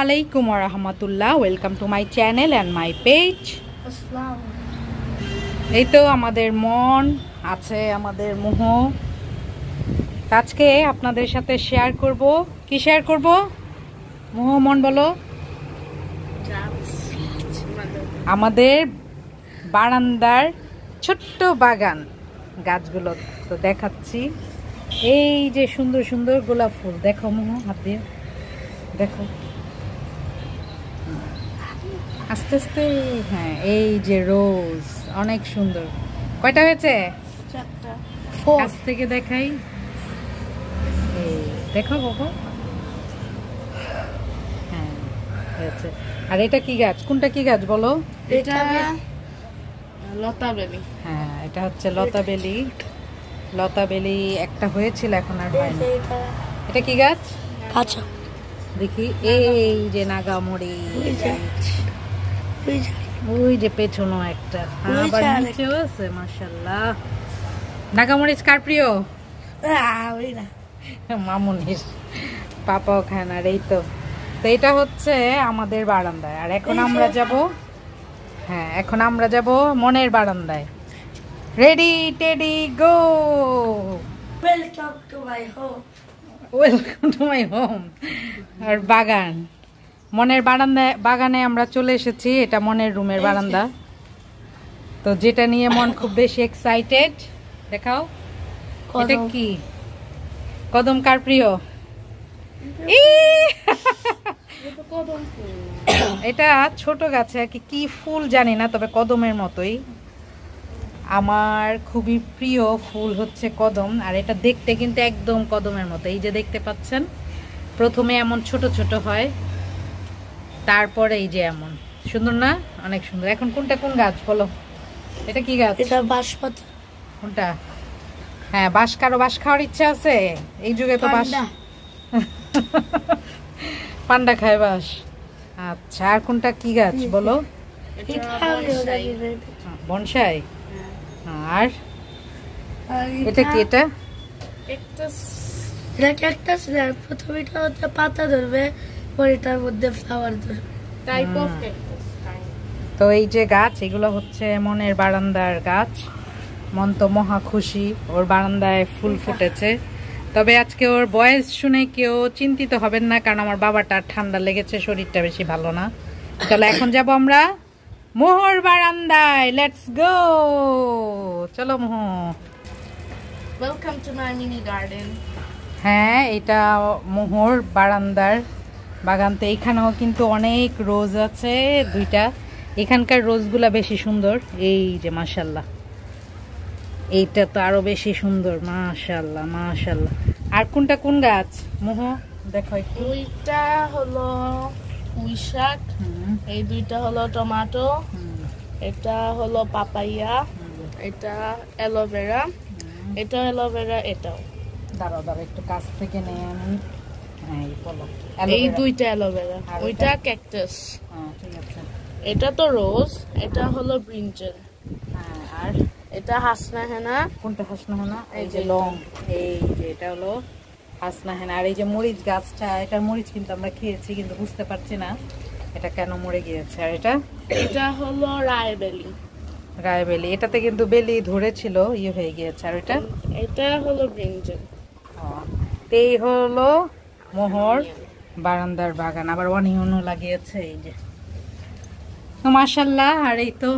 আলাইকুম ওয়া রাহমাতুল্লাহ। Welcome to my channel and my page. এই তো আমাদের মন আছে, আমাদের মোহ। আজকে আপনাদের সাথে শেয়ার করব, কি শেয়ার করব মোহ মন বলো? আমাদের বারান্দার ছোট্ট বাগান গাছগুলো তো দেখাচ্ছি। এই যে সুন্দর সুন্দর গোলাপ ফুল দেখো মোহ, হাত দিয়ে দেখো আস্তে আস্তে। হ্যাঁ, এই যে রোজ অনেক সুন্দর। কয়টা হয়েছে? কাছ থেকে দেখাই, এই দেখো বাবা। হ্যাঁ হয়েছে। আর এটা কি গাছ? কোনটা কি গাছ বলো? এটা লতাবেলি। হ্যাঁ, এটা হচ্ছে লতাবেলি। লতাবেলি একটা হয়েছিল, এখন আর হয় না। এটা কি গাছ? কাঁচা দেখি, এই যে নাগামরিচ, ওই যে পেছনেও একটা, আবার নিচেও আছে। মাশাআল্লাহ, নাগামরিচ কার প্রিয়? মামুনির, পাপাও খান। আর এই তো এটা হচ্ছে আমাদের বারান্দায়। আর এখন আমরা যাব, হ্যাঁ এখন আমরা যাব মনের বারান্দায়। Ready teddy go. Welcome to my home. Welcome to my home. আর বাগান, মনের বারান্দায়, বাগানে আমরা চলে এসেছি। এটা মনের রুমের বারান্দা, তো যেটা নিয়ে মন খুব বেশি এক্সাইটেড। দেখাও, এটা কি? কদম কার প্রিয়? এটা ছোট গাছে আর কি ফুল জানি না, তবে কদমের মতোই। আমার খুবই প্রিয় ফুল হচ্ছে কদম। আর এটা দেখতে কিন্তু একদম কদমের মতো। এই যে দেখতে পাচ্ছেন, প্রথমে এমন ছোট ছোট হয়, তারপরে এই যে এমন সুন্দর না? অনেক সুন্দর। এখন কোনটা কোন গাছ বলো? এটা কি গাছ? এটা বাঁশপাতা। কোনটা? হ্যাঁ, বাঁশ। কারো বাঁশ খাওয়ার ইচ্ছা আছে? এই যুগে তো বাঁশ, পান্ডা খায় বাঁশ। আচ্ছা, আর কোনটা কি গাছ বলো? বনসাই। আর এটা কি? এটা ক্যাকটাস। প্রথমে এটা হচ্ছে পাতা ধরবে, পরে এটার মধ্যে ফ্লাওয়ার ধরবে। Type of cactus. তো এই যে গাছ, এগুলো হচ্ছে মনের বারান্দার গাছ। মন তো মহা খুশি, ওর বারান্দায় ফুল ফুটেছে। তবে আজকে ওর ভয়েস শুনে কেউ চিন্তিত হবেন না, কারণ আমার বাবাটার ঠান্ডা লেগেছে, শরীরটা বেশি ভালো না। চলো এখন যাব আমরা মোহর বারান্দায়। লেটস গো, চলো মোহ। Welcome to my mini garden. হ্যাঁ, এটা মোহর বারান্দার বাগান। তো এখানেও কিন্তু অনেক রোজ আছে, দুইটা। এখানকার রোজগুলা বেশি সুন্দর। এই যে মাশাআল্লাহ, এইটা তো আরো বেশি সুন্দর। মাশাআল্লাহ মাশাআল্লাহ। আর কোনটা কোন গাছ মোহ দেখো? ওইটা হলো পুঁইশাক, এই দুইটা হলো টমেটো, এটা হলো পাপাইয়া, এটা অ্যালোভেরা, এটা অ্যালোভেরা, এটাও। দাঁড়াও দাঁড়াও, একটু কাছ থেকে নেই আমি। হ্যাঁ, বলো। এই দুইটা অ্যালোভেরা, ওইটা ক্যাকটাস। হ্যাঁ ঠিক আছে। এটা তো রোজ, এটা হলো ব্রিঞ্জল। হ্যাঁ, আর এটা হাসনা হেনা। কোনটা হাসনা হেনা? এই যে লং, এই যে এটা হলো হাসনা হেনা। আর এই যে মরিচ গাছটা, এটার মরিচ কিন্তু আমরা খেয়েছি, কিন্তু বুঝতে পারছি না এটা কেন মরে গিয়েছে। আর এটা হলো রায়বেলি। রায়বেলি, এটাতে কিন্তু বেলি ধরেছিল, ইয়ে হয়ে গিয়েছে। আর এটা হলো ব্রিঞ্জল। এই হলো মোহর বারান্দার বাগান। আবার অনিয়নও লাগিয়েছে, এই যে মাশাআল্লাহ। আর এই তো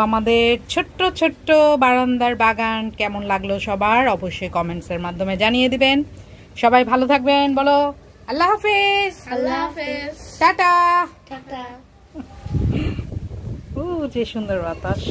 আমাদের ছোট্ট ছোট্ট বারান্দার বাগান কেমন লাগলো সবার অবশ্যই কমেন্টসের মাধ্যমে জানিয়ে দিবেন। সবাই ভালো থাকবেন, বলো আল্লাহ হাফেজ। আল্লাহ হাফেজ, টাটা টাটা। ও যে সুন্দর বাতাস।